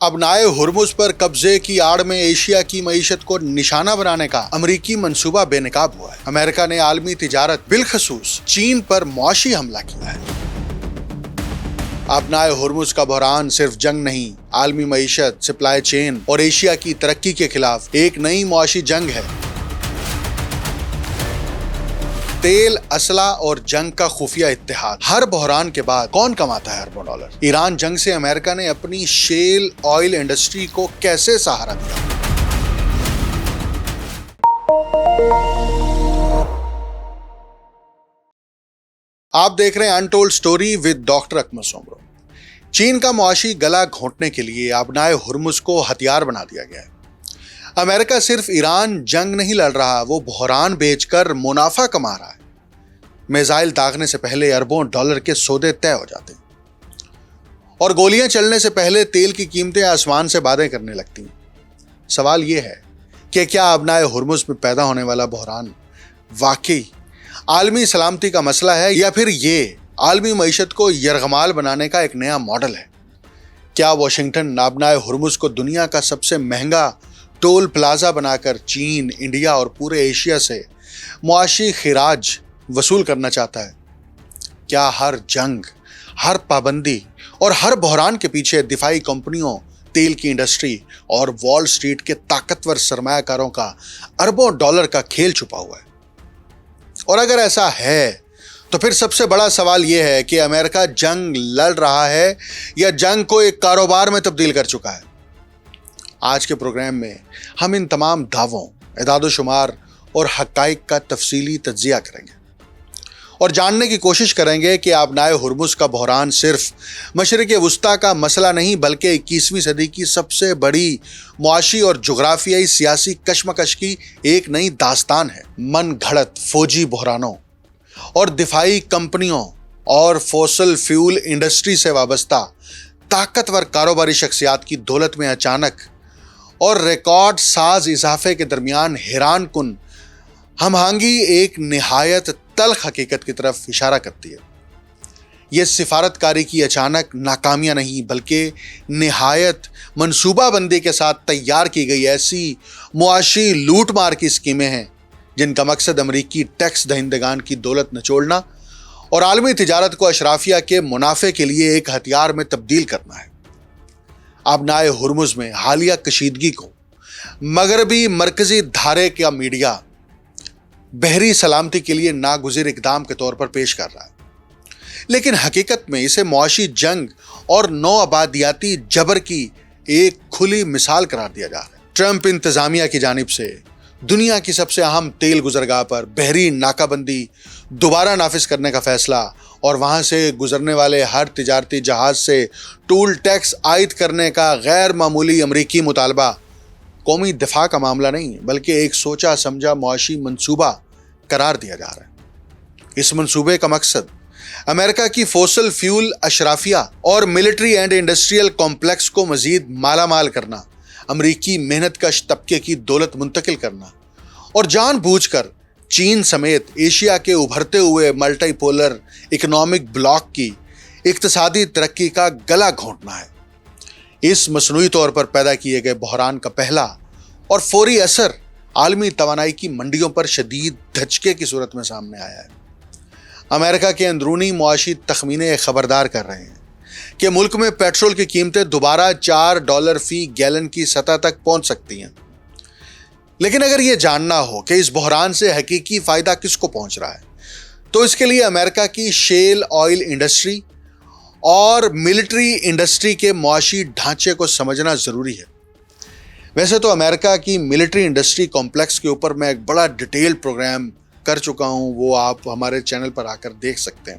ابنائے Hormuz پر قبضے کی آڑ میں ایشیا کی معیشت کو نشانہ بنانے کا امریکی منصوبہ بے نقاب ہوا ہے۔ امریکہ نے عالمی تجارت بالخصوص چین پر معاشی حملہ کیا ہے۔ ابنائے ہرمز کا بحران صرف جنگ نہیں، عالمی معیشت، سپلائی چین اور ایشیا کی ترقی کے خلاف ایک نئی معاشی جنگ ہے۔ تیل، اسلحہ اور جنگ کا خفیہ اتحاد۔ ہر بحران کے بعد کون کماتا ہے اربوں ڈالر؟ ایران جنگ سے امریکہ نے اپنی شیل آئل انڈسٹری کو کیسے سہارا دیا؟ آپ دیکھ رہے ہیں انٹولڈ سٹوری ود ڈاکٹر اکمل سومرو۔ چین کا معاشی گلا گھونٹنے کے لیے ابنائے ہرمز کو ہتھیار بنا دیا گیا ہے۔ امریکہ صرف ایران جنگ نہیں لڑ رہا، وہ بحران بیچ کر منافع کما رہا ہے۔ میزائل داغنے سے پہلے اربوں ڈالر کے سودے طے ہو جاتے ہیں اور گولیاں چلنے سے پہلے تیل کی قیمتیں آسمان سے باتیں کرنے لگتی ہیں۔ سوال یہ ہے کہ کیا ابنائے ہرمز میں پیدا ہونے والا بحران واقعی عالمی سلامتی کا مسئلہ ہے یا پھر یہ عالمی معیشت کو یرغمال بنانے کا ایک نیا ماڈل ہے؟ کیا واشنگٹن ابنائے ہرمز کو دنیا کا سب سے مہنگا ٹول پلازا بنا کر چین، انڈیا اور پورے ایشیا سے معاشی خراج وصول کرنا چاہتا ہے؟ کیا ہر جنگ، ہر پابندی اور ہر بحران کے پیچھے دفاعی کمپنیوں، تیل کی انڈسٹری اور وال سٹریٹ کے طاقتور سرمایہ کاروں کا اربوں ڈالر کا کھیل چھپا ہوا ہے؟ اور اگر ایسا ہے تو پھر سب سے بڑا سوال یہ ہے کہ امریکہ جنگ لڑ رہا ہے یا جنگ کو ایک کاروبار میں تبدیل کر چکا ہے؟ آج کے پروگرام میں ہم ان تمام دعووں، اعداد و شمار اور حقائق کا تفصیلی تجزیہ کریں گے اور جاننے کی کوشش کریں گے کہ ابنائے ہرمز کا بحران صرف مشرق وسطیٰ کا مسئلہ نہیں بلکہ 21ویں صدی کی سب سے بڑی معاشی اور جغرافیائی سیاسی کشمکش کی ایک نئی داستان ہے۔ من گھڑت فوجی بحرانوں اور دفاعی کمپنیوں اور فوسل فیول انڈسٹری سے وابستہ طاقتور کاروباری شخصیات کی دولت میں اچانک اور ریکارڈ ساز اضافے کے درمیان حیران کن ہم آہنگی ایک نہایت تلخ حقیقت کی طرف اشارہ کرتی ہے۔ یہ سفارت کاری کی اچانک ناکامیاں نہیں بلکہ نہایت منصوبہ بندی کے ساتھ تیار کی گئی ایسی معاشی لوٹ مار کی اسکیمیں ہیں جن کا مقصد امریکی ٹیکس دہندگان کی دولت نچوڑنا اور عالمی تجارت کو اشرافیہ کے منافع کے لیے ایک ہتھیار میں تبدیل کرنا ہے۔ ابنائے ہرمز میں حالیہ کشیدگی کو مغربی مرکزی دھارے کا میڈیا بحری سلامتی کے لیے ناگزیر اقدام کے طور پر پیش کر رہا ہے، لیکن حقیقت میں اسے معاشی جنگ اور نو آبادیاتی جبر کی ایک کھلی مثال قرار دیا جا رہا ہے۔ ٹرمپ انتظامیہ کی جانب سے دنیا کی سب سے اہم تیل گزرگاہ پر بحری ناکہ بندی دوبارہ نافذ کرنے کا فیصلہ اور وہاں سے گزرنے والے ہر تجارتی جہاز سے ٹول ٹیکس عائد کرنے کا غیر معمولی امریکی مطالبہ قومی دفاع کا معاملہ نہیں بلکہ ایک سوچا سمجھا معاشی منصوبہ قرار دیا جا رہا ہے۔ اس منصوبے کا مقصد امریکہ کی فوسل فیول اشرافیہ اور ملٹری اینڈ انڈسٹریل کمپلیکس کو مزید مالا مال کرنا، امریکی محنت کش طبقے کی دولت منتقل کرنا اور جان بوجھ کر چین سمیت ایشیا کے ابھرتے ہوئے ملٹی پولر اکنامک بلاک کی اقتصادی ترقی کا گلا گھونٹنا ہے۔ اس مصنوعی طور پر پیدا کیے گئے بحران کا پہلا اور فوری اثر عالمی توانائی کی منڈیوں پر شدید دھچکے کی صورت میں سامنے آیا ہے۔ امریکہ کے اندرونی معاشی تخمینے خبردار کر رہے ہیں کہ ملک میں پیٹرول کی قیمتیں دوبارہ $4 فی گیلن کی سطح تک پہنچ سکتی ہیں۔ لیکن اگر یہ جاننا ہو کہ اس بحران سے حقیقی فائدہ کس کو پہنچ رہا ہے تو اس کے لیے امریکہ کی شیل آئل انڈسٹری اور ملٹری انڈسٹری کے معاشی ڈھانچے کو سمجھنا ضروری ہے۔ ویسے تو امریکہ کی ملٹری انڈسٹری کمپلیکس کے اوپر میں ایک بڑا ڈیٹیل پروگرام کر چکا ہوں، وہ آپ ہمارے چینل پر آ کر دیکھ سکتے ہیں،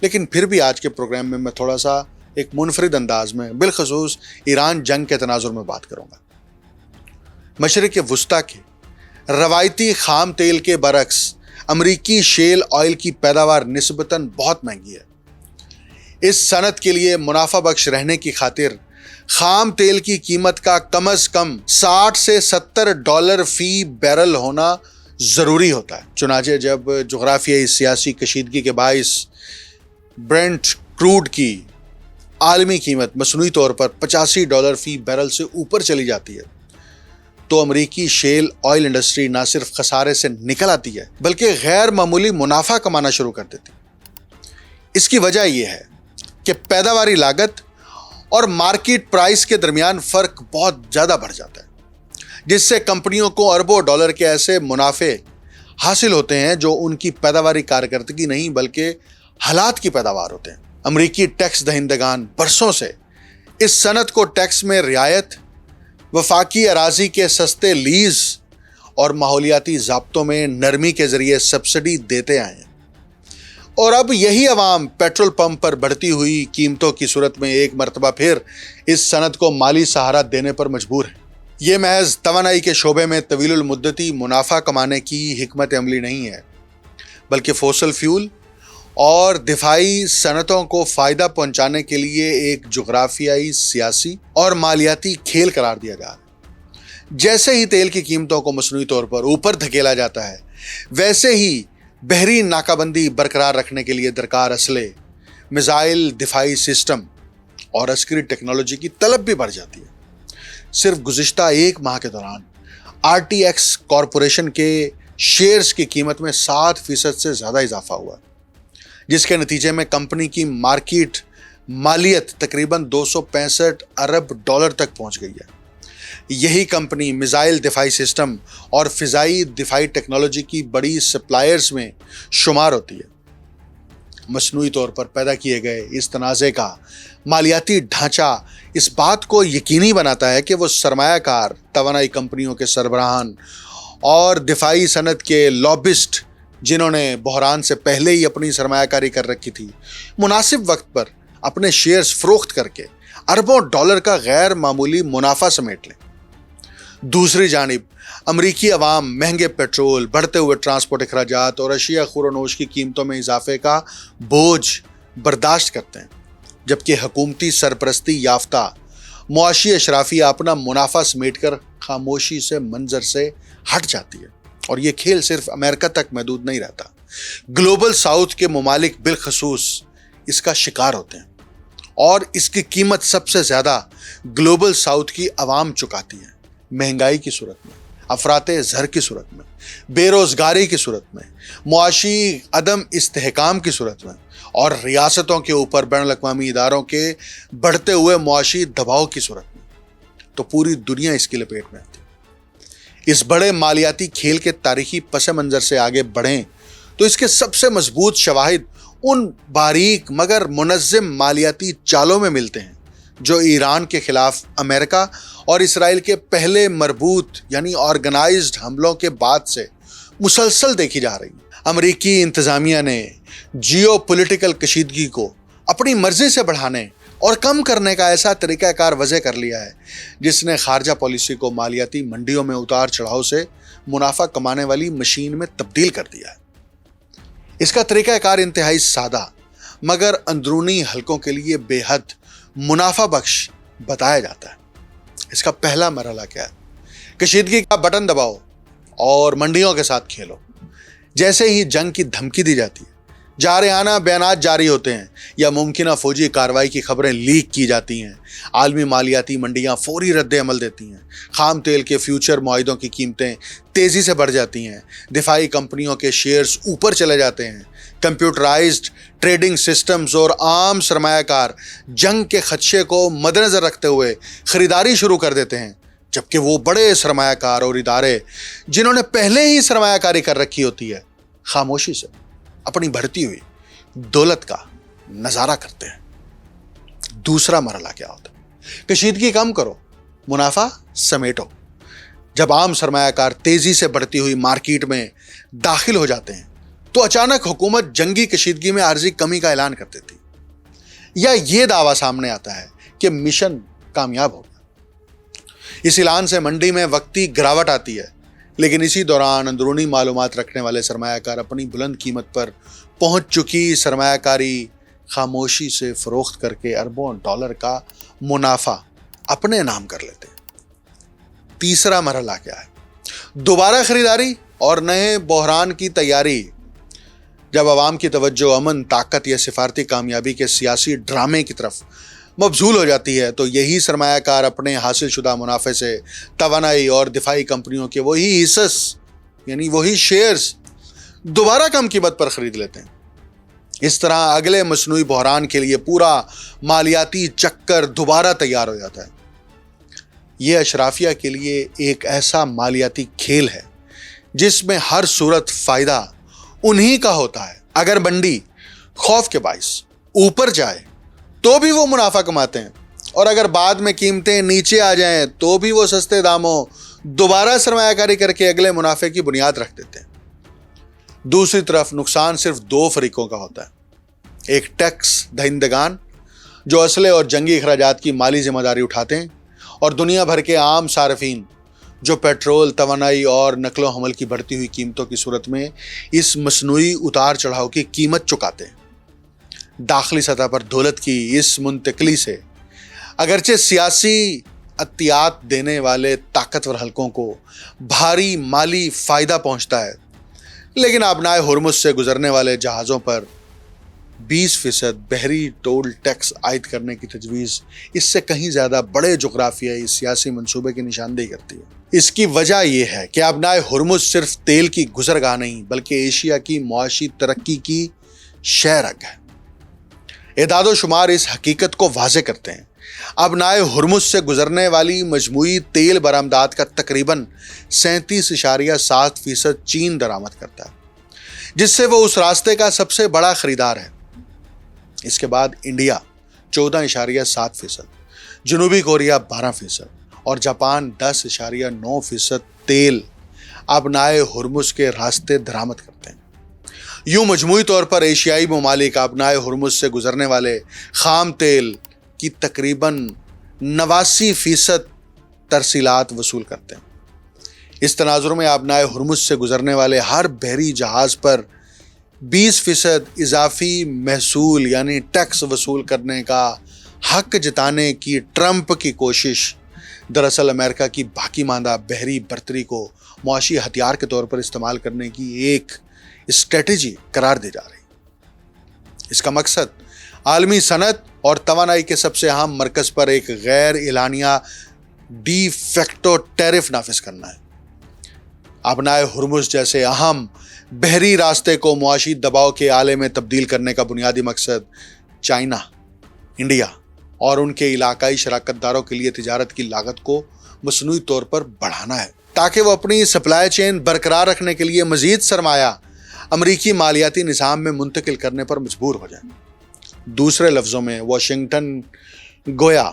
لیکن پھر بھی آج کے پروگرام میں میں تھوڑا سا ایک منفرد انداز میں بالخصوص ایران جنگ کے تناظر میں بات کروں گا۔ مشرق وسطیٰ کے روایتی خام تیل کے برعکس امریکی شیل آئل کی پیداوار نسبتاً بہت مہنگی ہے۔ اس صنعت کے لیے منافع بخش رہنے کی خاطر خام تیل کی قیمت کا کم از کم $60 سے $70 فی بیرل ہونا ضروری ہوتا ہے۔ چنانچہ جب جغرافیائی سیاسی کشیدگی کے باعث برنٹ کروڈ کی عالمی قیمت مصنوعی طور پر $85 فی بیرل سے اوپر چلی جاتی ہے تو امریکی شیل آئل انڈسٹری نہ صرف خسارے سے نکل آتی ہے بلکہ غیر معمولی منافع کمانا شروع کر دیتی ہے۔ اس کی وجہ یہ ہے کہ پیداواری لاگت اور مارکیٹ پرائس کے درمیان فرق بہت زیادہ بڑھ جاتا ہے، جس سے کمپنیوں کو اربوں ڈالر کے ایسے منافع حاصل ہوتے ہیں جو ان کی پیداواری کارکردگی نہیں بلکہ حالات کی پیداوار ہوتے ہیں۔ امریکی ٹیکس دہندگان برسوں سے اس صنعت کو ٹیکس میں رعایت، وفاقی اراضی کے سستے لیز اور ماحولیاتی ضابطوں میں نرمی کے ذریعے سبسڈی دیتے آئے ہیں، اور اب یہی عوام پیٹرول پمپ پر بڑھتی ہوئی قیمتوں کی صورت میں ایک مرتبہ پھر اس صنعت کو مالی سہارا دینے پر مجبور ہے۔ یہ محض توانائی کے شعبے میں طویل المدتی منافع کمانے کی حکمت عملی نہیں ہے، بلکہ فوسل فیول اور دفاعی صنعتوں کو فائدہ پہنچانے کے لیے ایک جغرافیائی، سیاسی اور مالیاتی کھیل قرار دیا گیا ہے۔ جیسے ہی تیل کی قیمتوں کو مصنوعی طور پر اوپر دھکیلا جاتا ہے، ویسے ہی بحری ناکہ بندی برقرار رکھنے کے لیے درکار اسلحے، میزائل دفاعی سسٹم اور عسکری ٹیکنالوجی کی طلب بھی بڑھ جاتی ہے۔ صرف گزشتہ ایک ماہ کے دوران RTX کارپوریشن کے شیئرز کی قیمت میں 7% سے زیادہ اضافہ ہوا، جس کے نتیجے میں کمپنی کی مارکیٹ مالیت تقریباً $265 ارب تک پہنچ گئی ہے۔ یہی کمپنی میزائل دفاعی سسٹم اور فضائی دفاعی ٹیکنالوجی کی بڑی سپلائرز میں شمار ہوتی ہے۔ مصنوعی طور پر پیدا کیے گئے اس تنازع کا مالیاتی ڈھانچہ اس بات کو یقینی بناتا ہے کہ وہ سرمایہ کار، توانائی کمپنیوں کے سربراہان اور دفاعی صنعت کے لابسٹ، جنہوں نے بحران سے پہلے ہی اپنی سرمایہ کاری کر رکھی تھی، مناسب وقت پر اپنے شیئرز فروخت کر کے اربوں ڈالر کا غیر معمولی منافع سمیٹ لیں۔ دوسری جانب امریکی عوام مہنگے پیٹرول، بڑھتے ہوئے ٹرانسپورٹ اخراجات اور اشیاء خور و نوش کی قیمتوں میں اضافے کا بوجھ برداشت کرتے ہیں، جبکہ حکومتی سرپرستی یافتہ معاشی اشرافیہ اپنا منافع سمیٹ کر خاموشی سے منظر سے ہٹ جاتی ہے۔ اور یہ کھیل صرف امریکہ تک محدود نہیں رہتا، گلوبل ساؤتھ کے ممالک بالخصوص اس کا شکار ہوتے ہیں، اور اس کی قیمت سب سے زیادہ گلوبل ساؤتھ کی عوام چکاتی ہے، مہنگائی کی صورت میں، افراط زر کی صورت میں، بے روزگاری کی صورت میں، معاشی عدم استحکام کی صورت میں، اور ریاستوں کے اوپر بین الاقوامی اداروں کے بڑھتے ہوئے معاشی دباؤ کی صورت میں۔ تو پوری دنیا اس کی لپیٹ میں آتی ہے۔ اس بڑے مالیاتی کھیل کے تاریخی پس منظر سے آگے بڑھیں تو اس کے سب سے مضبوط شواہد ان باریک مگر منظم مالیاتی چالوں میں ملتے ہیں جو ایران کے خلاف امریکہ اور اسرائیل کے پہلے مربوط یعنی آرگنائزڈ حملوں کے بعد سے مسلسل دیکھی جا رہی ہیں۔ امریکی انتظامیہ نے جیو پولیٹیکل کشیدگی کو اپنی مرضی سے بڑھانے اور کم کرنے کا ایسا طریقہ کار وضع کر لیا ہے جس نے خارجہ پالیسی کو مالیاتی منڈیوں میں اتار چڑھاؤ سے منافع کمانے والی مشین میں تبدیل کر دیا ہے۔ اس کا طریقہ کار انتہائی سادہ مگر اندرونی حلقوں کے لیے بے حد منافع بخش بتایا جاتا ہے۔ اس کا پہلا مرحلہ کیا ہے؟ کشیدگی کا بٹن دباؤ اور منڈیوں کے ساتھ کھیلو۔ جیسے ہی جنگ کی دھمکی دی جاتی ہے، جارحانہ بیانات جاری ہوتے ہیں یا ممکنہ فوجی کارروائی کی خبریں لیک کی جاتی ہیں، عالمی مالیاتی منڈیاں فوری رد عمل دیتی ہیں، خام تیل کے فیوچر معاہدوں کی قیمتیں تیزی سے بڑھ جاتی ہیں، دفاعی کمپنیوں کے شیئرز اوپر چلے جاتے ہیں، کمپیوٹرائزڈ ٹریڈنگ سسٹمز اور عام سرمایہ کار جنگ کے خدشے کو مد نظر رکھتے ہوئے خریداری شروع کر دیتے ہیں، جبکہ وہ بڑے سرمایہ کار اور ادارے جنہوں نے پہلے ہی سرمایہ کاری کر رکھی ہوتی ہے، خاموشی سے اپنی بڑھتی ہوئی دولت کا نظارہ کرتے ہیں۔ دوسرا مرحلہ کیا ہوتا ہے؟ کشیدگی کم کرو، منافع سمیٹو۔ جب عام سرمایہ کار تیزی سے بڑھتی ہوئی مارکیٹ میں داخل ہو جاتے ہیں تو اچانک حکومت جنگی کشیدگی میں عارضی کمی کا اعلان کر دیتی یا یہ دعویٰ سامنے آتا ہے کہ مشن کامیاب ہو گیا۔ اس اعلان سے منڈی میں وقتی گراوٹ آتی ہے، لیکن اسی دوران اندرونی معلومات رکھنے والے سرمایہ کار اپنی بلند قیمت پر پہنچ چکی سرمایہ کاری خاموشی سے فروخت کر کے اربوں ڈالر کا منافع اپنے نام کر لیتے ہیں۔ تیسرا مرحلہ کیا ہے؟ دوبارہ خریداری اور نئے بحران کی تیاری۔ جب عوام کی توجہ امن، طاقت یا سفارتی کامیابی کے سیاسی ڈرامے کی طرف مبذول ہو جاتی ہے تو یہی سرمایہ کار اپنے حاصل شدہ منافع سے توانائی اور دفاعی کمپنیوں کے وہی حصص یعنی وہی شیئرز دوبارہ کم قیمت پر خرید لیتے ہیں۔ اس طرح اگلے مصنوعی بحران کے لیے پورا مالیاتی چکر دوبارہ تیار ہو جاتا ہے۔ یہ اشرافیہ کے لیے ایک ایسا مالیاتی کھیل ہے جس میں ہر صورت فائدہ انہی کا ہوتا ہے۔ اگر منڈی خوف کے باعث اوپر جائے تو بھی وہ منافع کماتے ہیں، اور اگر بعد میں قیمتیں نیچے آ جائیں تو بھی وہ سستے داموں دوبارہ سرمایہ کاری کر کے اگلے منافع کی بنیاد رکھ دیتے ہیں۔ دوسری طرف نقصان صرف دو فریقوں کا ہوتا ہے، ایک ٹیکس دہندگان جو اسلحے اور جنگی اخراجات کی مالی ذمہ داری اٹھاتے ہیں، اور دنیا بھر کے عام صارفین جو پیٹرول، توانائی اور نقل و حمل کی بڑھتی ہوئی قیمتوں کی صورت میں اس مصنوعی اتار چڑھاؤ کی قیمت چکاتے ہیں۔ داخلی سطح پر دولت کی اس منتقلی سے اگرچہ سیاسی عطیات دینے والے طاقتور حلقوں کو بھاری مالی فائدہ پہنچتا ہے، لیکن ابنائے ہرمز سے گزرنے والے جہازوں پر 20% بحری ٹول ٹیکس عائد کرنے کی تجویز اس سے کہیں زیادہ بڑے جغرافیائی سیاسی منصوبے کی نشاندہی کرتی ہے۔ اس کی وجہ یہ ہے کہ ابنائے ہرمز صرف تیل کی گزرگاہ نہیں بلکہ ایشیا کی معاشی ترقی کی شہ رگ ہے۔ اعداد و شمار اس حقیقت کو واضح کرتے ہیں۔ ابنائے ہرمز سے گزرنے والی مجموعی تیل برآمدات کا تقریباً 37.7% چین درآمد کرتا ہے، جس سے وہ اس راستے کا سب سے بڑا خریدار ہے۔ اس کے بعد انڈیا 14.7%، جنوبی کوریا 12% اور جاپان 10.9% تیل ابنائے ہرمز کے راستے درآمد کرتے ہیں۔ یوں مجموعی طور پر ایشیائی ممالک ابنائے ہرمز سے گزرنے والے خام تیل کی تقریباً 89% ترسیلات وصول کرتے ہیں۔ اس تناظر میں ابنائے ہرمز سے گزرنے والے ہر بحری جہاز پر 20% اضافی محصول یعنی ٹیکس وصول کرنے کا حق جتانے کی ٹرمپ کی کوشش دراصل امریکہ کی باقی ماندہ بحری برتری کو معاشی ہتھیار کے طور پر استعمال کرنے کی ایک اسٹریٹجی قرار دی جا رہی۔ اس کا مقصد عالمی صنعت اور توانائی کے سب سے اہم مرکز پر ایک غیر اعلانیہ ڈی فیکٹو ٹیرف نافذ کرنا ہے۔ ابنائے ہرمز جیسے اہم بحری راستے کو معاشی دباؤ کے آلے میں تبدیل کرنے کا بنیادی مقصد چائنا، انڈیا اور ان کے علاقائی شراکت داروں کے لیے تجارت کی لاگت کو مصنوعی طور پر بڑھانا ہے، تاکہ وہ اپنی سپلائی چین برقرار رکھنے کے لیے مزید سرمایہ امریکی مالیاتی نظام میں منتقل کرنے پر مجبور ہو جائیں۔ دوسرے لفظوں میں واشنگٹن گویا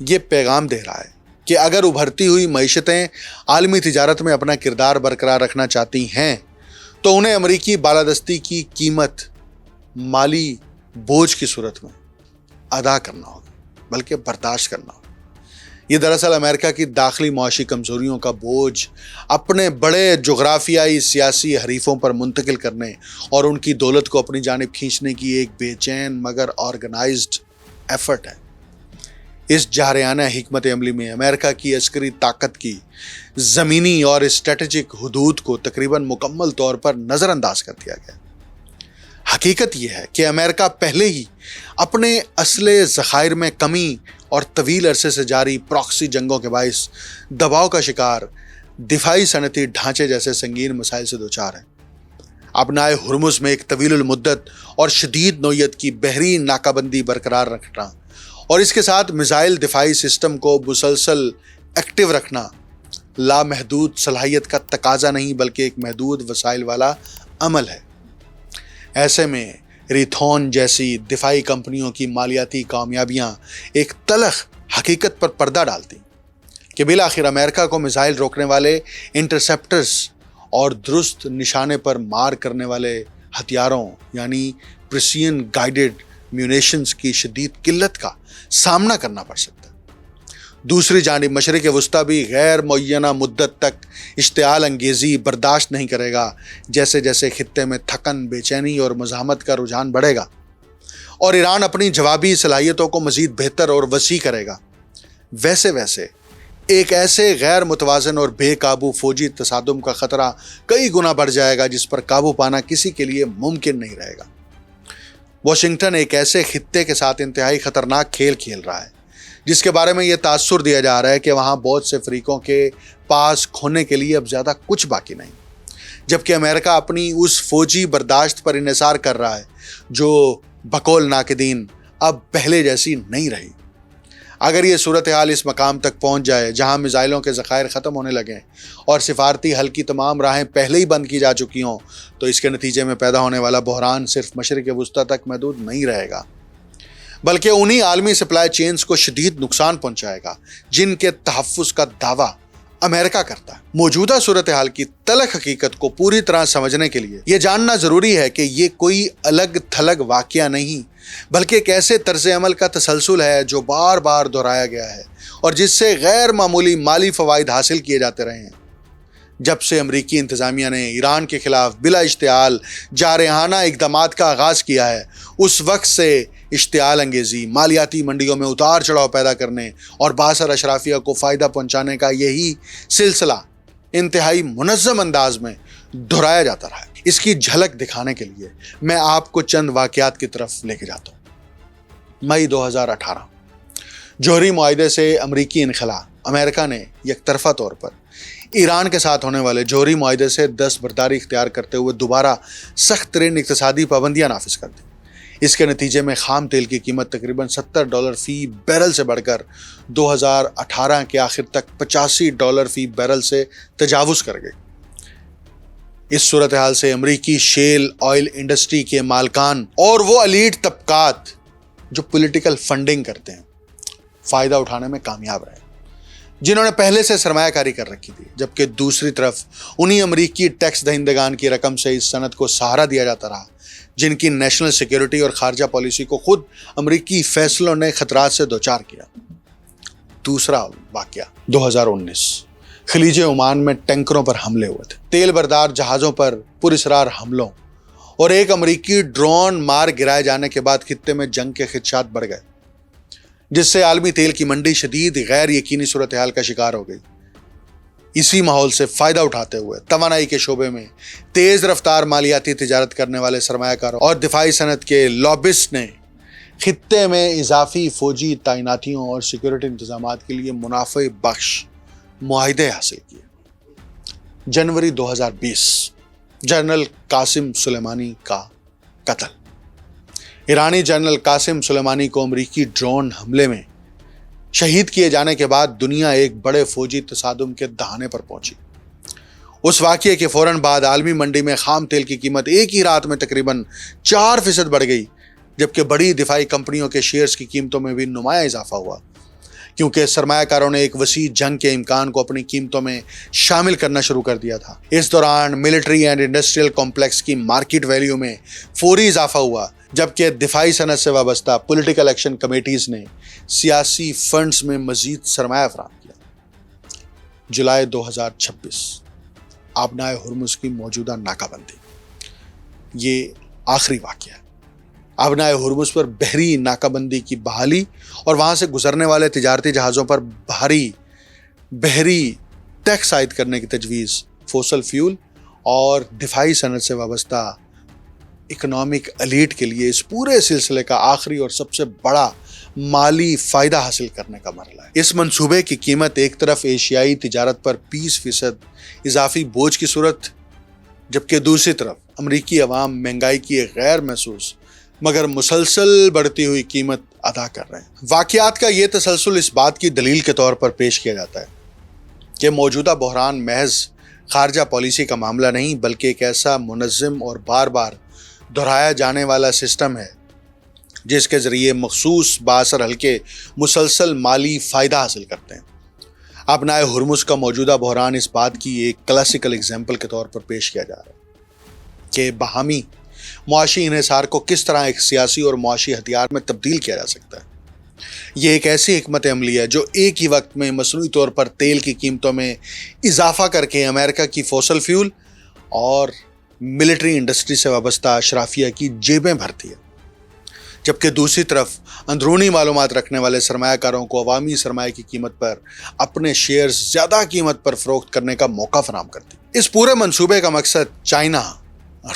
یہ پیغام دے رہا ہے کہ اگر ابھرتی ہوئی معیشتیں عالمی تجارت میں اپنا کردار برقرار رکھنا چاہتی ہیں تو انہیں امریکی بالادستی کی قیمت مالی بوجھ کی صورت میں ادا کرنا ہوگا بلکہ برداشت کرنا ہوگا۔ یہ دراصل امریکہ کی داخلی معاشی کمزوریوں کا بوجھ اپنے بڑے جغرافیائی سیاسی حریفوں پر منتقل کرنے اور ان کی دولت کو اپنی جانب کھینچنے کی ایک بے چین مگر آرگنائزڈ ایفرٹ ہے۔ اس جارحانہ حکمت عملی میں امریکہ کی عسکری طاقت کی زمینی اور اسٹریٹجک حدود کو تقریباً مکمل طور پر نظر انداز کر دیا گیا۔ حقیقت یہ ہے کہ امریکہ پہلے ہی اپنے اسلحے ذخائر میں کمی اور طویل عرصے سے جاری پراکسی جنگوں کے باعث دباؤ کا شکار دفاعی صنعتی ڈھانچے جیسے سنگین مسائل سے دوچار ہے۔ ابنائے ہرمز میں ایک طویل المدت اور شدید نوعیت کی بحری ناکہ بندی برقرار رکھنا اور اس کے ساتھ میزائل دفاعی سسٹم کو مسلسل ایکٹیو رکھنا لامحدود صلاحیت کا تقاضا نہیں بلکہ ایک محدود وسائل والا عمل ہے۔ ایسے میں ریتھون جیسی دفاعی کمپنیوں کی مالیاتی کامیابیاں ایک تلخ حقیقت پر پردہ ڈالتی کہ بالآخر امریکہ کو میزائل روکنے والے انٹرسیپٹرز اور درست نشانے پر مار کرنے والے ہتھیاروں یعنی پریسیژن گائیڈڈ میونیشنز کی شدید قلت کا سامنا کرنا پڑ سکتا ہے۔ دوسری جانب مشرق وسطیٰ بھی غیر معینہ مدت تک اشتعال انگیزی برداشت نہیں کرے گا۔ جیسے جیسے خطے میں تھکن، بے چینی اور مزاحمت کا رجحان بڑھے گا اور ایران اپنی جوابی صلاحیتوں کو مزید بہتر اور وسیع کرے گا، ویسے ویسے ایک ایسے غیر متوازن اور بے قابو فوجی تصادم کا خطرہ کئی گنا بڑھ جائے گا جس پر قابو پانا کسی کے لیے ممکن نہیں رہے گا۔ واشنگٹن ایک ایسے خطے کے ساتھ انتہائی خطرناک کھیل کھیل رہا ہے جس کے بارے میں یہ تاثر دیا جا رہا ہے کہ وہاں بہت سے فریقوں کے پاس کھونے کے لیے اب زیادہ کچھ باقی نہیں، جبکہ امریکہ اپنی اس فوجی برداشت پر انحصار کر رہا ہے جو بقول ناقدین اب پہلے جیسی نہیں رہی۔ اگر یہ صورتحال اس مقام تک پہنچ جائے جہاں میزائلوں کے ذخائر ختم ہونے لگیں اور سفارتی حل کی تمام راہیں پہلے ہی بند کی جا چکی ہوں، تو اس کے نتیجے میں پیدا ہونے والا بحران صرف مشرق وسطیٰ تک محدود نہیں رہے گا، بلکہ انہی عالمی سپلائی چینز کو شدید نقصان پہنچائے گا جن کے تحفظ کا دعویٰ امریکہ کرتا ہے۔ موجودہ صورتحال کی تلخ حقیقت کو پوری طرح سمجھنے کے لیے یہ جاننا ضروری ہے کہ یہ کوئی الگ تھلگ واقعہ نہیں، بلکہ ایک ایسے طرز عمل کا تسلسل ہے جو بار بار دہرایا گیا ہے اور جس سے غیر معمولی مالی فوائد حاصل کیے جاتے رہے ہیں۔ جب سے امریکی انتظامیہ نے ایران کے خلاف بلا اشتعال جارحانہ اقدامات کا آغاز کیا ہے، اس وقت سے اشتعال انگیزی، مالیاتی منڈیوں میں اتار چڑھاؤ پیدا کرنے اور بااثر اشرافیہ کو فائدہ پہنچانے کا یہی سلسلہ انتہائی منظم انداز میں دہرایا جاتا رہا ہے۔ اس کی جھلک دکھانے کے لیے میں آپ کو چند واقعات کی طرف لے کے جاتا ہوں۔ مئی 2018 جوہری معاہدے سے امریکی انخلا، امریکہ نے یک طرفہ طور پر ایران کے ساتھ ہونے والے جوہری معاہدے سے دستبرداری اختیار کرتے ہوئے دوبارہ سخت ترین اقتصادی پابندیاں نافذ کر دیں۔ اس کے نتیجے میں خام تیل کی قیمت تقریباً $70 فی بیرل سے بڑھ کر 2018 کے آخر تک $85 فی بیرل سے تجاوز کر گئی۔ اس صورتحال سے امریکی شیل آئل انڈسٹری کے مالکان اور وہ ایلیٹ طبقات جو پولیٹیکل فنڈنگ کرتے ہیں فائدہ اٹھانے میں کامیاب رہے، جنہوں نے پہلے سے سرمایہ کاری کر رکھی تھی، جبکہ دوسری طرف انہی امریکی ٹیکس دہندگان کی رقم سے اس صنعت کو سہارا دیا جاتا رہا جن کی نیشنل سیکیورٹی اور خارجہ پالیسی کو خود امریکی فیصلوں نے خطرات سے دوچار کیا۔ دوسرا واقعہ 2019 خلیج عمان میں ٹینکروں پر حملے ہوئے تھے، تیل بردار جہازوں پر پراسرار حملوں اور ایک امریکی ڈرون مار گرائے جانے کے بعد خطے میں جنگ کے خدشات بڑھ گئے، جس سے عالمی تیل کی منڈی شدید غیر یقینی صورتحال کا شکار ہو گئی۔ اسی ماحول سے فائدہ اٹھاتے ہوئے توانائی کے شعبے میں تیز رفتار مالیاتی تجارت کرنے والے سرمایہ کاروں اور دفاعی صنعت کے لابسٹ نے خطے میں اضافی فوجی تعیناتیوں اور سیکورٹی انتظامات کے لیے منافع بخش معاہدے حاصل کیے۔ جنوری 2020 جنرل قاسم سلیمانی کا قتل۔ ایرانی جنرل قاسم سلیمانی کو امریکی ڈرون حملے میں شہید کیے جانے کے بعد دنیا ایک بڑے فوجی تصادم کے دہانے پر پہنچی۔ اس واقعے کے فوراً بعد عالمی منڈی میں خام تیل کی قیمت ایک ہی رات میں تقریباً 4% بڑھ گئی، جبکہ بڑی دفاعی کمپنیوں کے شیئرز کی قیمتوں میں بھی نمایاں اضافہ ہوا، کیونکہ سرمایہ کاروں نے ایک وسیع جنگ کے امکان کو اپنی قیمتوں میں شامل کرنا شروع کر دیا تھا۔ اس دوران ملٹری اینڈ انڈسٹریل کمپلیکس کی مارکیٹ ویلیو میں فوری اضافہ ہوا، جبکہ دفاعی صنعت سے وابستہ پولیٹیکل ایکشن کمیٹیز نے سیاسی فنڈز میں مزید سرمایہ فراہم کیا۔ جولائی 2026 آبنائے ہرمز کی موجودہ ناکہ بندی، یہ آخری واقعہ ہے۔ آبنائے ہرمز پر بحری ناکہ بندی کی بحالی اور وہاں سے گزرنے والے تجارتی جہازوں پر بھاری بحری ٹیکس عائد کرنے کی تجویز فوسل فیول اور دفاعی صنعت سے وابستہ اکنامک ایلیٹ کے لیے اس پورے سلسلے کا آخری اور سب سے بڑا مالی فائدہ حاصل کرنے کا مرحلہ ہے۔ اس منصوبے کی قیمت ایک طرف ایشیائی تجارت پر 20% اضافی بوجھ کی صورت، جبکہ دوسری طرف امریکی عوام مہنگائی کی ایک غیر محسوس مگر مسلسل بڑھتی ہوئی قیمت ادا کر رہے ہیں۔ واقعات کا یہ تسلسل اس بات کی دلیل کے طور پر پیش کیا جاتا ہے کہ موجودہ بحران محض خارجہ پالیسی کا معاملہ نہیں، بلکہ ایک ایسا منظم اور بار بار دہرایا جانے والا سسٹم ہے جس کے ذریعے مخصوص بااثر حلقے مسلسل مالی فائدہ حاصل کرتے ہیں۔ آبنائے ہرمز کا موجودہ بحران اس بات کی ایک کلاسیکل اگزامپل کے طور پر پیش کیا جا رہا ہے کہ باہمی معاشی انحصار کو کس طرح ایک سیاسی اور معاشی ہتھیار میں تبدیل کیا جا سکتا ہے۔ یہ ایک ایسی حکمت عملی ہے جو ایک ہی وقت میں مصنوعی طور پر تیل کی قیمتوں میں اضافہ کر کے امریکہ کی فوسل فیول اور ملٹری انڈسٹری سے وابستہ اشرافیہ کی جیبیں بھرتی ہے، جبکہ دوسری طرف اندرونی معلومات رکھنے والے سرمایہ کاروں کو عوامی سرمایہ کی قیمت پر اپنے شیئر زیادہ قیمت پر فروخت کرنے کا موقع فراہم کرتی ہے۔ اس پورے منصوبے کا مقصد چائنا،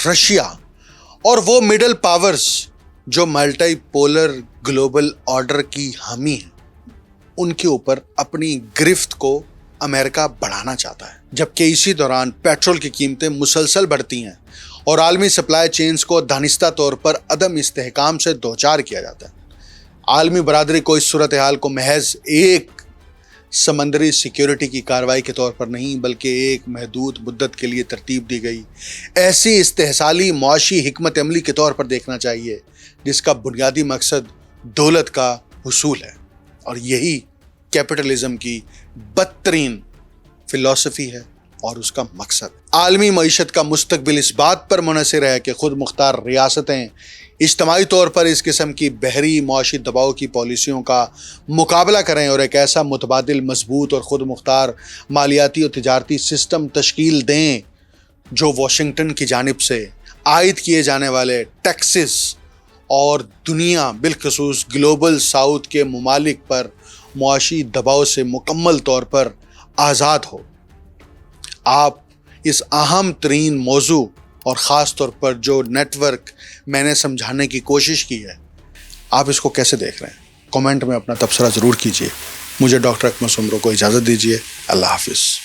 رشیا اور وہ مڈل پاورز جو ملٹی پولر گلوبل آرڈر کی حامی ہیں ان کے اوپر اپنی گرفت کو امریکہ بڑھانا چاہتا ہے، جبکہ اسی دوران پیٹرول کی قیمتیں مسلسل بڑھتی ہیں اور عالمی سپلائی چینز کو دانستہ طور پر عدم استحکام سے دوچار کیا جاتا ہے۔ عالمی برادری کو اس صورتحال کو محض ایک سمندری سیکیورٹی کی کارروائی کے طور پر نہیں بلکہ ایک محدود مدت کے لیے ترتیب دی گئی ایسی استحصالی معاشی حکمت عملی کے طور پر دیکھنا چاہیے جس کا بنیادی مقصد دولت کا حصول ہے، اور یہی کیپٹلزم کی بدترین فلسفی ہے اور اس کا مقصد۔ عالمی معیشت کا مستقبل اس بات پر منحصر ہے کہ خود مختار ریاستیں اجتماعی طور پر اس قسم کی بحری معاشی دباؤ کی پالیسیوں کا مقابلہ کریں اور ایک ایسا متبادل، مضبوط اور خود مختار مالیاتی اور تجارتی سسٹم تشکیل دیں جو واشنگٹن کی جانب سے عائد کیے جانے والے ٹیکسز اور دنیا بالخصوص گلوبل ساؤتھ کے ممالک پر معاشی دباؤ سے مکمل طور پر آزاد ہو۔ آپ اس اہم ترین موضوع اور خاص طور پر جو نیٹ ورک میں نے سمجھانے کی کوشش کی ہے، آپ اس کو کیسے دیکھ رہے ہیں؟ کامنٹ میں اپنا تبصرہ ضرور کیجیے۔ مجھے ڈاکٹر اکمل سومرو کو اجازت دیجیے۔ اللہ حافظ۔